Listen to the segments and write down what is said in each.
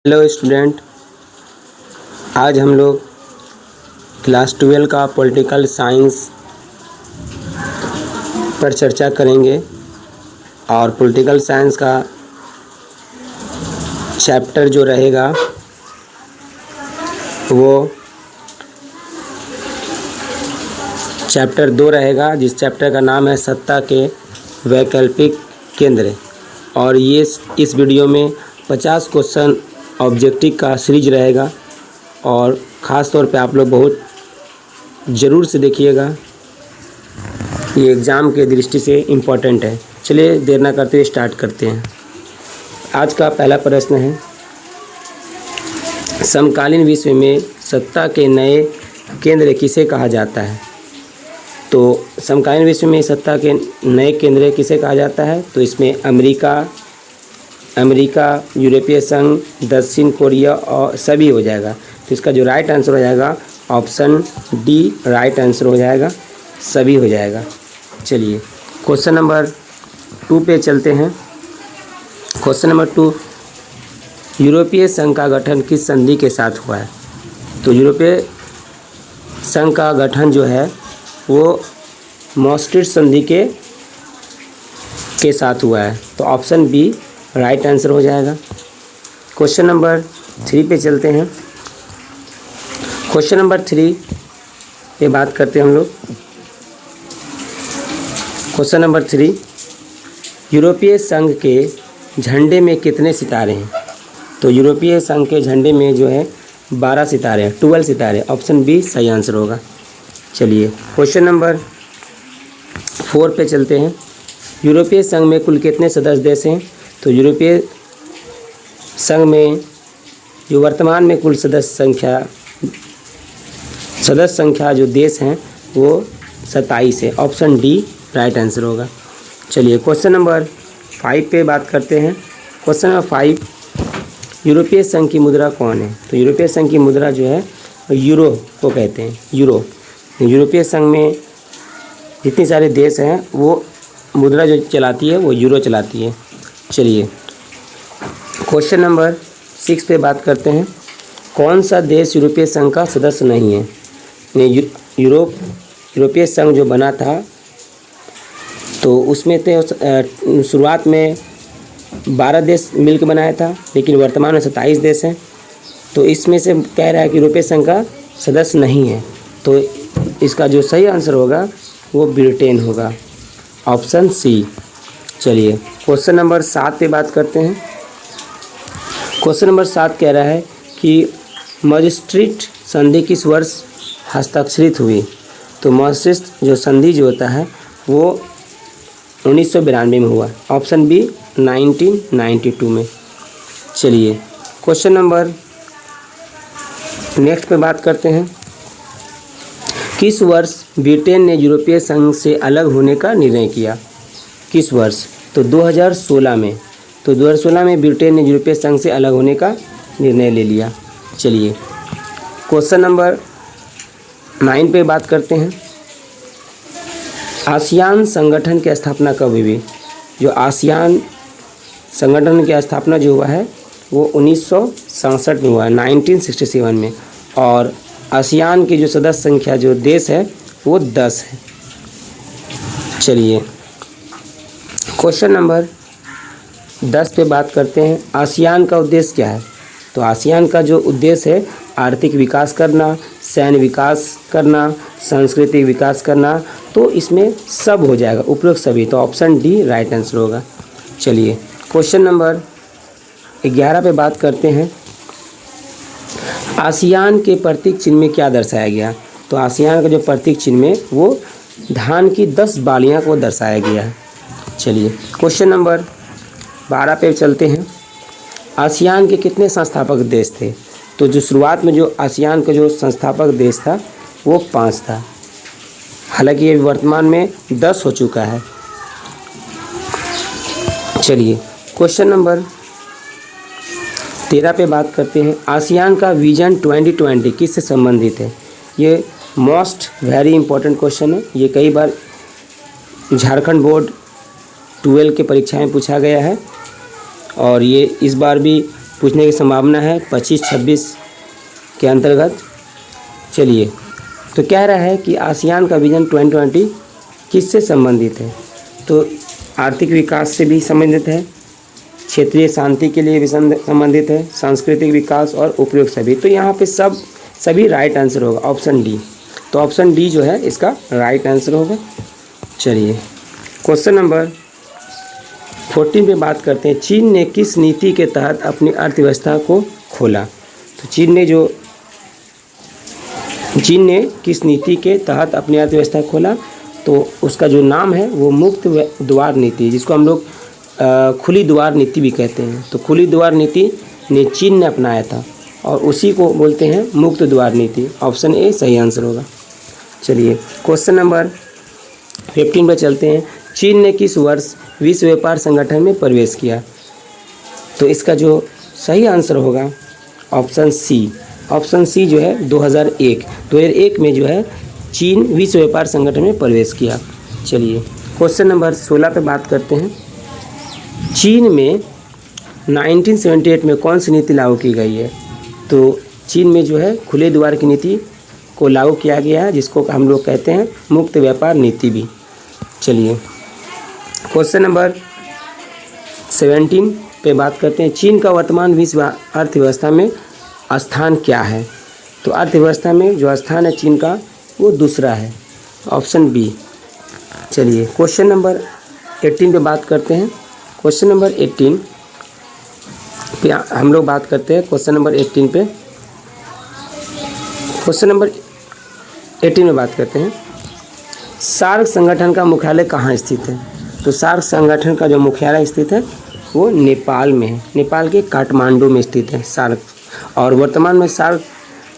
Hello student, आज हम लोग क्लास 12 का पॉलिटिकल साइंस पर चर्चा करेंगे और पॉलिटिकल साइंस का चैप्टर जो रहेगा वो चैप्टर 2 रहेगा, जिस चैप्टर का नाम है सत्ता के वैकल्पिक केंद्र। और ये इस वीडियो में 50 क्वेश्चन ऑब्जेक्टिव का सीरीज रहेगा और ख़ास तौर पे आप लोग बहुत ज़रूर से देखिएगा, ये एग्ज़ाम के दृष्टि से इम्पोर्टेंट है। चलिए देर ना करते हुए स्टार्ट करते हैं। आज का पहला प्रश्न है, समकालीन विश्व में सत्ता के नए केंद्र किसे कहा जाता है? तो समकालीन विश्व में सत्ता के नए केंद्र किसे कहा जाता है? तो इसमें अमेरिका, यूरोपीय संघ, दक्षिण कोरिया और सभी हो जाएगा। तो इसका जो राइट आंसर हो जाएगा ऑप्शन डी राइट आंसर हो जाएगा, सभी हो जाएगा। चलिए क्वेश्चन नंबर 2 पे चलते हैं। क्वेश्चन नंबर 2, यूरोपीय संघ का गठन किस संधि के साथ हुआ है? तो यूरोपीय संघ का गठन जो है वो maastricht संधि के साथ हुआ है। तो ऑप्शन बी राइट आंसर हो जाएगा। क्वेश्चन नंबर 3 पे चलते हैं। क्वेश्चन नंबर 3 पे बात करते हैं हम लोग। क्वेश्चन नंबर 3, यूरोपीय संघ के झंडे में कितने सितारे हैं? तो यूरोपीय संघ के झंडे में जो है 12 सितारे हैं, 12 सितारे। ऑप्शन बी सही आंसर होगा। चलिए क्वेश्चन नंबर 4 पे चलते हैं। यूरोपीय संघ में कुल कितने सदस्य देश हैं? तो यूरोपीय संघ में जो वर्तमान में कुल सदस्य संख्या जो देश हैं वो 27 है। ऑप्शन डी राइट आंसर होगा। चलिए क्वेश्चन नंबर 5 पे बात करते हैं। क्वेश्चन नंबर 5, यूरोपीय संघ की मुद्रा कौन है? तो यूरोपीय संघ की मुद्रा जो है यूरो को कहते हैं, यूरो। यूरोपीय संघ में जितने सारे देश हैं वो मुद्रा जो चलाती है वो यूरो चलाती है। चलिए क्वेश्चन नंबर 6 पे बात करते हैं। कौन सा देश यूरोपीय संघ का सदस्य नहीं है? यूरोपीय संघ जो बना था तो उसमें थे शुरुआत में 12 देश मिलकर बनाया था, लेकिन वर्तमान में 27 देश हैं। तो इसमें से कह रहा है कि यूरोपीय संघ का सदस्य नहीं है, तो इसका जो सही आंसर होगा वो ब्रिटेन होगा। Option C. चलिए क्वेश्चन नंबर 7 पे बात करते हैं। क्वेश्चन नंबर 7 कह रहा है कि maastricht संधि किस वर्ष हस्ताक्षरित हुई? तो maastricht जो संधि जो होता है वो 1992 में हुआ। ऑप्शन बी 1992 में। चलिए क्वेश्चन नंबर नेक्स्ट पे बात करते हैं। किस वर्ष ब्रिटेन ने यूरोपीय संघ से अलग होने का निर्णय किया? किस वर्ष? तो 2016 में। तो 2016 में ब्रिटेन ने यूरोपीय संघ से अलग होने का निर्णय ले लिया। चलिए क्वेश्चन नंबर 9 पे बात करते हैं। आसियान संगठन की स्थापना कब हुई? जो आसियान संगठन की स्थापना जो हुआ है वो 1967 में हुआ है, 1967 में। और आसियान की जो सदस्य संख्या जो देश है वो 10 है। चलिए क्वेश्चन नंबर 10 पे बात करते हैं। आसियान का उद्देश्य क्या है? तो आसियान का जो उद्देश्य है आर्थिक विकास करना, सैन्य विकास करना, सांस्कृतिक विकास करना। तो इसमें सब हो जाएगा, उपरोक्त सभी। तो ऑप्शन डी राइट आंसर होगा। चलिए क्वेश्चन नंबर 11 पे बात करते हैं। आसियान के प्रतीक चिन्ह में क्या दर्शाया गया? तो आसियान का जो प्रतीक चिन्ह में वो धान की 10 बालियाँ को दर्शाया गया है। चलिए क्वेश्चन नंबर 12 पे चलते हैं। आसियान के कितने संस्थापक देश थे? तो जो शुरुआत में जो आसियान का जो संस्थापक देश था वो 5 था, हालांकि ये वर्तमान में 10 हो चुका है। चलिए क्वेश्चन नंबर 13 पे बात करते हैं। आसियान का विजन 2020 किससे संबंधित है? ये मोस्ट वेरी इंपॉर्टेंट क्वेश्चन है। ये कई बार झारखंड बोर्ड 12 के परीक्षा में पूछा गया है और ये इस बार भी पूछने की संभावना है 25-26 के अंतर्गत। चलिए, तो कह रहा है कि आसियान का विजन 2020 किससे संबंधित है? तो आर्थिक विकास से भी संबंधित है, क्षेत्रीय शांति के लिए भी संबंधित है, सांस्कृतिक विकास और उपयोग सभी। तो यहाँ पे सभी राइट आंसर होगा, ऑप्शन डी। तो ऑप्शन डी जो है इसका राइट आंसर होगा। चलिए, क्वेश्चन नंबर 14 पे बात करते हैं। चीन ने किस नीति के तहत अपनी अर्थव्यवस्था को खोला? तो चीन ने किस नीति के तहत अपनी अर्थव्यवस्था खोला? तो उसका जो नाम है वो मुक्त द्वार नीति, जिसको हम लोग खुली द्वार नीति भी कहते हैं। तो खुली द्वार नीति ने चीन ने अपनाया था और उसी को बोलते हैं मुक्त द्वार नीति। ऑप्शन ए सही आंसर होगा। चलिए, क्वेश्चन नंबर 15 पर चलते हैं। चीन ने किस वर्ष विश्व व्यापार संगठन में प्रवेश किया? तो इसका जो सही आंसर होगा ऑप्शन सी। ऑप्शन सी जो है 2001 में जो है चीन विश्व व्यापार संगठन में प्रवेश किया। चलिए, क्वेश्चन नंबर 16 पे बात करते हैं। चीन में 1978 में कौन सी नीति लागू की गई है? तो चीन में जो है खुले द्वार की नीति को लागू किया गया है, जिसको हम लोग कहते हैं मुक्त व्यापार नीति भी। चलिए, क्वेश्चन नंबर 17 पे बात करते हैं। चीन का वर्तमान विश्व अर्थव्यवस्था में स्थान क्या है? तो अर्थव्यवस्था में जो स्थान है चीन का वो दूसरा है, ऑप्शन बी। चलिए, क्वेश्चन नंबर 18 पे बात करते हैं। क्वेश्चन नंबर 18 पे हम लोग बात करते हैं। क्वेश्चन नंबर 18 पे बात करते हैं। सार्क संगठन का मुख्यालय कहाँ स्थित है? तो सार्क संगठन का जो मुख्यालय स्थित है वो नेपाल में है। नेपाल के काठमांडू में स्थित है सार्क। और वर्तमान में सार्क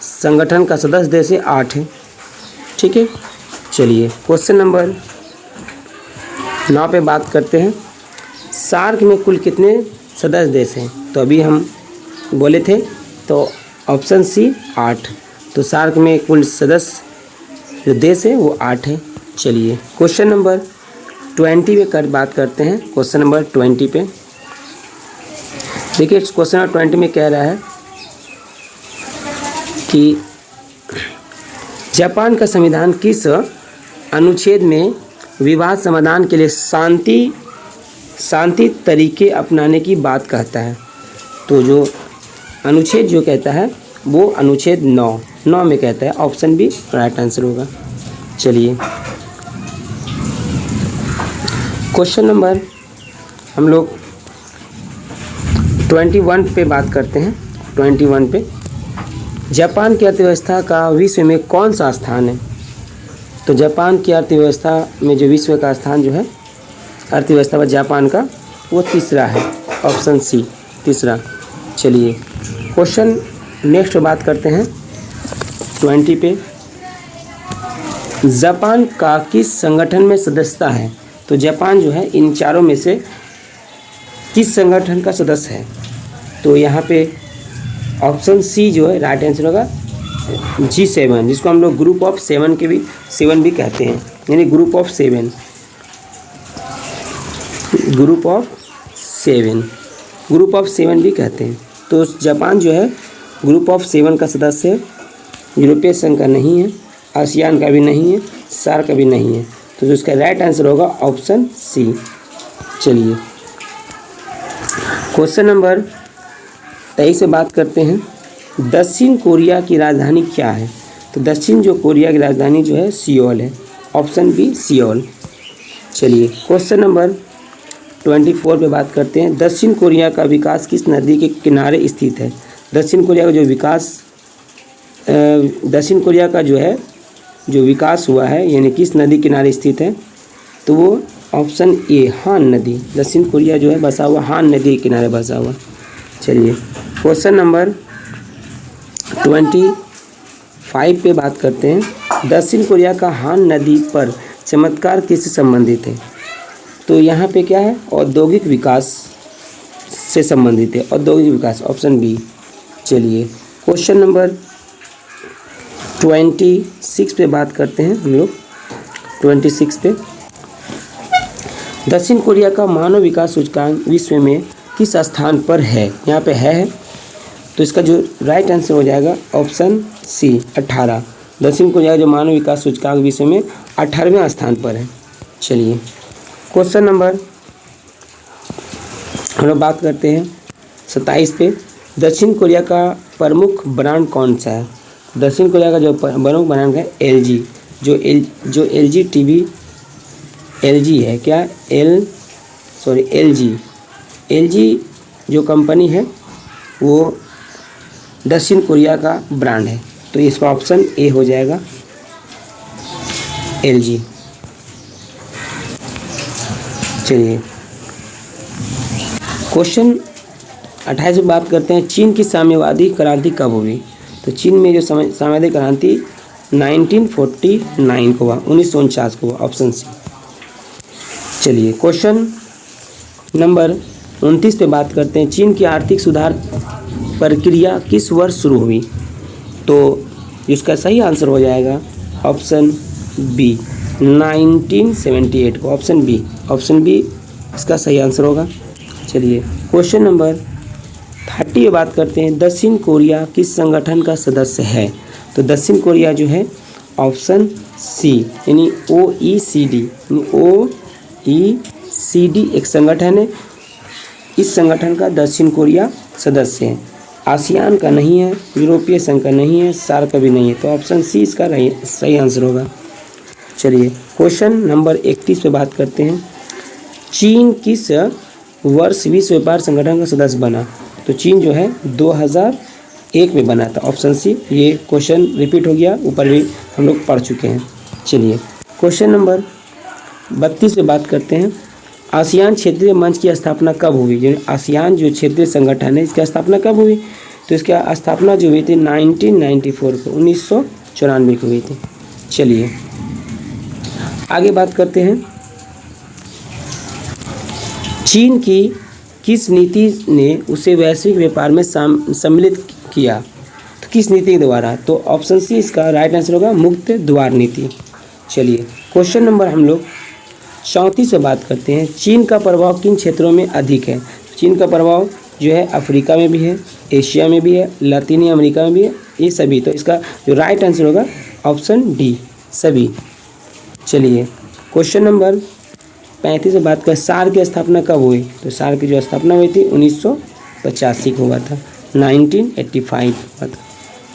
संगठन का सदस्य देश 8 है। ठीक है। चलिए, क्वेश्चन नंबर 9 पे बात करते हैं। सार्क में कुल कितने सदस्य देश हैं? तो अभी हम बोले थे, तो ऑप्शन सी 8। तो सार्क में कुल सदस्य जो देश है वो 8 है। चलिए, क्वेश्चन नंबर 20 पे बात करते हैं। क्वेश्चन नंबर 20 पे देखिए, क्वेश्चन नंबर 20 में कह रहा है कि जापान का संविधान किस अनुच्छेद में विवाद समाधान के लिए शांति तरीके अपनाने की बात कहता है? तो जो अनुच्छेद जो कहता है वो अनुच्छेद 9 में कहता है। ऑप्शन बी राइट आंसर होगा। चलिए, क्वेश्चन नंबर हम लोग 21 पे बात करते हैं। 21 पे जापान की अर्थव्यवस्था का विश्व में कौन सा स्थान है? तो जापान की अर्थव्यवस्था में जो विश्व का स्थान जो है अर्थव्यवस्था में जापान का वो तीसरा है, ऑप्शन सी तीसरा। चलिए, क्वेश्चन नेक्स्ट बात करते हैं 20 पे। जापान का किस संगठन में सदस्यता है? तो जापान जो है इन चारों में से किस संगठन का सदस्य है? तो यहाँ पे ऑप्शन सी जो है राइट आंसर होगा G7, जिसको हम लोग ग्रुप ऑफ 7 के भी 7 भी कहते हैं, यानी ग्रुप ऑफ 7 भी कहते हैं। तो जापान जो है ग्रुप ऑफ 7 का सदस्य है, यूरोपीय संघ का नहीं है, आसियान का भी नहीं है, सार्क का भी नहीं है। तो इसका राइट आंसर होगा ऑप्शन सी। चलिए, क्वेश्चन नंबर 23 से बात करते हैं। दक्षिण कोरिया की राजधानी क्या है? तो दक्षिण जो कोरिया की राजधानी जो है सियोल है, ऑप्शन बी सियोल। चलिए, क्वेश्चन नंबर 24 पे बात करते हैं। दक्षिण कोरिया का विकास किस नदी के किनारे स्थित है? दक्षिण कोरिया का जो विकास हुआ है यानी किस नदी किनारे स्थित है? तो वो ऑप्शन ए हान नदी। दक्षिण कोरिया जो है बसा हुआ हान नदी के किनारे बसा हुआ। चलिए, क्वेश्चन नंबर 25 पे बात करते हैं। दक्षिण कोरिया का हान नदी पर चमत्कार किससे संबंधित है? तो यहाँ पे क्या है? औद्योगिक विकास से संबंधित है, औद्योगिक विकास, ऑप्शन बी। चलिए, क्वेश्चन नंबर 26 पे बात करते हैं हम लोग। 26 पे दक्षिण कोरिया का मानव विकास सूचकांक विश्व में किस स्थान पर है? यहाँ पे है तो इसका जो राइट आंसर हो जाएगा ऑप्शन सी 18। दक्षिण कोरिया जो मानव विकास सूचकांक विषय में 18वें स्थान पर है। चलिए क्वेश्चन नंबर हम लोग बात करते हैं 27 पे। दक्षिण कोरिया का प्रमुख ब्रांड कौन सा है? दक्षिण कोरिया का जो प्रमुख ब्रांड है LG। जो LG टीवी LG है क्या? LG जो कंपनी है वो दक्षिण कोरिया का ब्रांड है। तो इसका ऑप्शन ए हो जाएगा LG। चलिए क्वेश्चन 28 में बात करते हैं। चीन की साम्यवादी क्रांति कब हुई? तो चीन में जो साम्यवादी क्रांति 1949 को हुआ, 1949 को हुआ, ऑप्शन सी। चलिए क्वेश्चन नंबर 29 पे बात करते हैं। चीन की आर्थिक सुधार प्रक्रिया किस वर्ष शुरू हुई? तो इसका सही आंसर हो जाएगा ऑप्शन बी 1978 को, ऑप्शन बी इसका सही आंसर होगा। चलिए क्वेश्चन नंबर 30 में बात करते हैं। दक्षिण कोरिया किस संगठन का सदस्य है? तो दक्षिण कोरिया जो है ऑप्शन सी यानी OECD एक संगठन है। इस संगठन का दक्षिण कोरिया सदस्य है। आसियान का नहीं है, यूरोपीय संघ का नहीं है, सार्क का भी नहीं है। तो ऑप्शन सी इसका सही आंसर होगा। चलिए क्वेश्चन नंबर 31 पे बात करते हैं। चीन किस वर्ष विश्व व्यापार संगठन का सदस्य बना? तो चीन जो है 2001 में बना था, ऑप्शन सी। ये क्वेश्चन रिपीट हो गया, ऊपर भी हम लोग पढ़ चुके हैं। चलिए क्वेश्चन नंबर 32 पे बात करते हैं। आसियान क्षेत्रीय मंच की स्थापना कब हुई? जो आसियान जो क्षेत्रीय संगठन है इसकी स्थापना कब हुई? तो इसका स्थापना जो हुई थी 1994 को, 1994 को हुई थी। चलिए आगे बात करते हैं। चीन की किस नीति ने उसे वैश्विक व्यापार में सम्मिलित किया? तो किस नीति के द्वारा? तो ऑप्शन सी इसका राइट आंसर होगा मुक्त द्वार नीति। चलिए क्वेश्चन नंबर हम लोग 34 से बात करते हैं। चीन का प्रभाव किन क्षेत्रों में अधिक है? चीन का प्रभाव जो है अफ्रीका में भी है, एशिया में भी है, लातीनी अमेरिका में भी है, ये सभी। तो इसका जो राइट आंसर होगा ऑप्शन डी सभी। चलिए क्वेश्चन नंबर 35 से बात करें। सार्क की स्थापना कब हुई? तो सार्क की जो स्थापना हुई थी 1985 को हुआ था, 1985 हुआ था।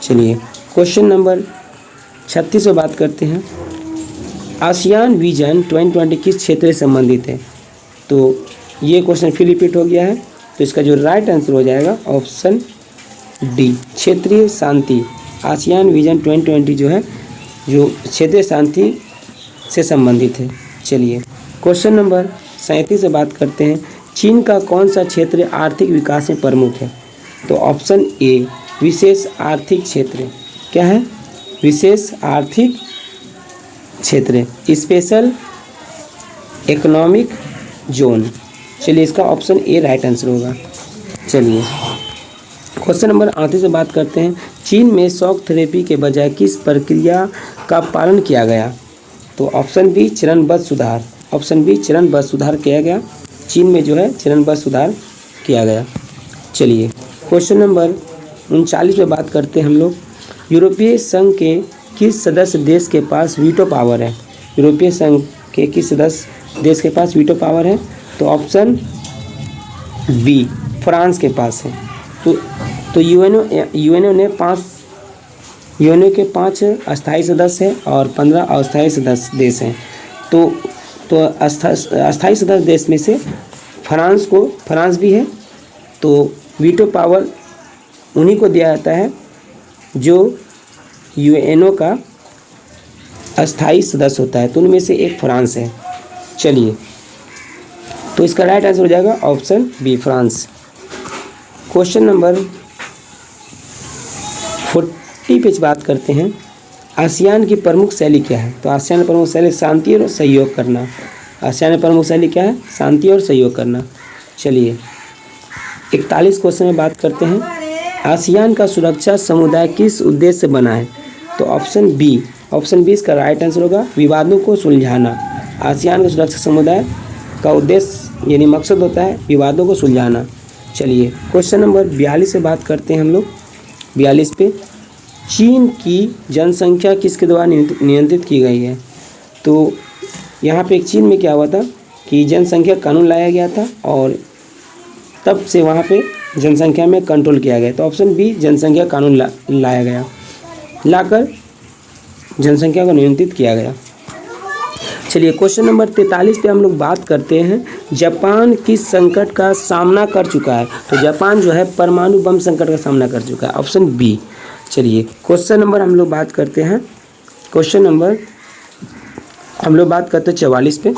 चलिए क्वेश्चन नंबर 36 से बात करते हैं। आसियान विजन 2020 किस क्षेत्र से संबंधित है? तो ये क्वेश्चन फिर रिपीट हो गया है। तो इसका जो राइट आंसर हो जाएगा ऑप्शन डी क्षेत्रीय शांति। आसियान विजन 2020 जो है जो क्षेत्रीय शांति से संबंधित है। चलिए क्वेश्चन नंबर 37 से बात करते हैं। चीन का कौन सा क्षेत्र आर्थिक विकास में प्रमुख है? तो ऑप्शन ए विशेष आर्थिक क्षेत्र। क्या है? विशेष आर्थिक क्षेत्र, स्पेशल इकोनॉमिक जोन। चलिए इसका ऑप्शन ए राइट आंसर होगा। चलिए क्वेश्चन नंबर 38 से बात करते हैं। चीन में शॉक थेरेपी के बजाय किस प्रक्रिया का पालन किया गया? तो ऑप्शन बी चरणबद्ध सुधार, ऑप्शन बी चरणबद्ध सुधार किया गया। चीन में जो है चरणबद्ध सुधार किया गया। चलिए क्वेश्चन नंबर 39 पे बात करते हैं हम लोग। यूरोपीय संघ के किस सदस्य देश के पास वीटो पावर है? यूरोपीय संघ के किस सदस्य देश के पास वीटो पावर है? तो ऑप्शन बी फ्रांस के पास है। तो यूएनओ के 5 अस्थायी सदस्य हैं और 15 अस्थायी सदस्य देश हैं। तो अस्थायी सदस्य देश में से फ्रांस भी है। तो वीटो पावर उन्हीं को दिया जाता है जो यूएनओ का अस्थायी सदस्य होता है। तो उनमें से एक फ्रांस है। चलिए तो इसका राइट आंसर हो जाएगा option B France. Question number 40 पे बात करते हैं। आसियान की प्रमुख शैली क्या है? तो आसियान की प्रमुख शैली शांति और सहयोग करना। आसियान की प्रमुख शैली क्या है? शांति और सहयोग करना। चलिए 41 क्वेश्चन में बात करते हैं। आसियान का सुरक्षा समुदाय किस उद्देश्य से बना है? तो ऑप्शन बी इसका राइट आंसर होगा विवादों को सुलझाना। आसियान का सुरक्षा समुदाय का उद्देश्य यानी मकसद होता है विवादों को सुलझाना। चलिए क्वेश्चन नंबर 42 से बात करते हैं हम लोग। 42 पे, चीन की जनसंख्या किसके द्वारा नियंत्रित की गई है? तो यहाँ पे चीन में क्या हुआ था कि जनसंख्या कानून लाया गया था और तब से वहाँ पे जनसंख्या में कंट्रोल किया गया। तो ऑप्शन बी, जनसंख्या कानून लाया गया, लाकर जनसंख्या को नियंत्रित किया गया। चलिए क्वेश्चन नंबर 43 पे हम लोग बात करते हैं, जापान किस संकट का सामना कर चुका है? तो जापान जो है परमाणु बम संकट का सामना कर चुका है, ऑप्शन बी। चलिए क्वेश्चन नंबर हम लोग बात करते हैं, क्वेश्चन नंबर हम लोग बात करते हैं 44 पे,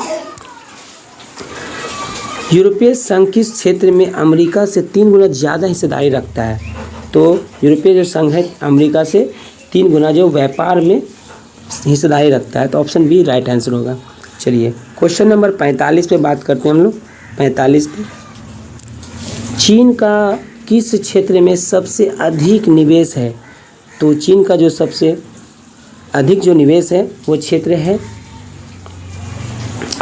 यूरोपीय संघ किस क्षेत्र में अमेरिका से 3 गुना ज़्यादा हिस्सेदारी रखता है? तो यूरोपीय जो संघ है अमेरिका से 3 गुना जो व्यापार में हिस्सेदारी रखता है, तो ऑप्शन बी राइट आंसर होगा। चलिए क्वेश्चन नंबर 45 पे बात करते हैं हम लोग। 45 पे, चीन का किस क्षेत्र में सबसे अधिक निवेश है? तो चीन का जो सबसे अधिक जो निवेश है वो क्षेत्र है,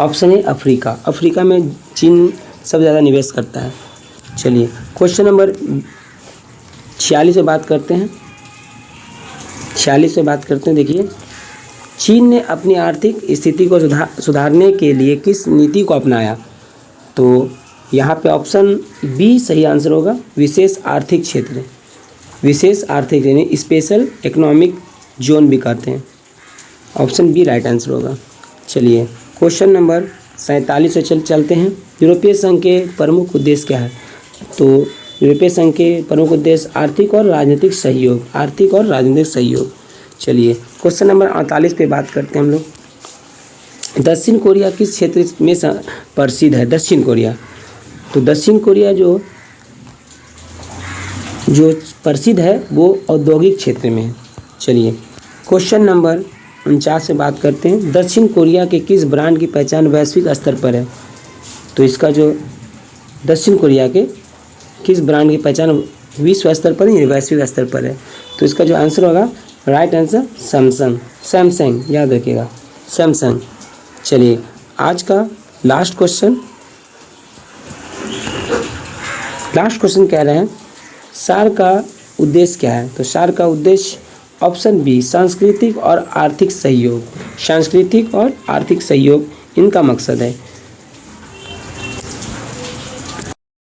ऑप्शन है अफ्रीका। अफ्रीका में चीन सबसे ज़्यादा निवेश करता है। चलिए क्वेश्चन नंबर 46 पे बात करते हैं। 46 पे बात करते हैं, देखिए, चीन ने अपनी आर्थिक स्थिति को सुधारने के लिए किस नीति को अपनाया? तो यहाँ पे ऑप्शन बी सही आंसर होगा, विशेष आर्थिक क्षेत्र। विशेष आर्थिक यानी स्पेशल इकोनॉमिक जोन भी कहते हैं, ऑप्शन बी राइट आंसर होगा। चलिए क्वेश्चन नंबर 47 से चलते हैं, यूरोपीय संघ के प्रमुख उद्देश्य क्या है? तो यूरोपीय संघ के प्रमुख उद्देश्य आर्थिक और राजनीतिक सहयोग, आर्थिक और राजनीतिक सहयोग। चलिए क्वेश्चन नंबर 48 पे बात करते हैं हम लोग, दक्षिण कोरिया किस क्षेत्र में प्रसिद्ध है? दक्षिण कोरिया, तो दक्षिण कोरिया जो प्रसिद्ध है वो औद्योगिक क्षेत्र में है। चलिए क्वेश्चन नंबर 49 से बात करते हैं, दक्षिण कोरिया के किस ब्रांड की पहचान वैश्विक स्तर पर है? तो इसका जो दक्षिण कोरिया के किस ब्रांड की पहचान विश्व स्तर पर या वैश्विक स्तर पर है? तो इसका जो आंसर होगा राइट आंसर सैमसंग, सैमसंग याद रखिएगा, सैमसंग। चलिए आज का लास्ट क्वेश्चन कह रहे हैं, सार का उद्देश्य क्या है? तो सार का उद्देश्य ऑप्शन बी सांस्कृतिक और आर्थिक सहयोग, सांस्कृतिक और आर्थिक सहयोग इनका मकसद है।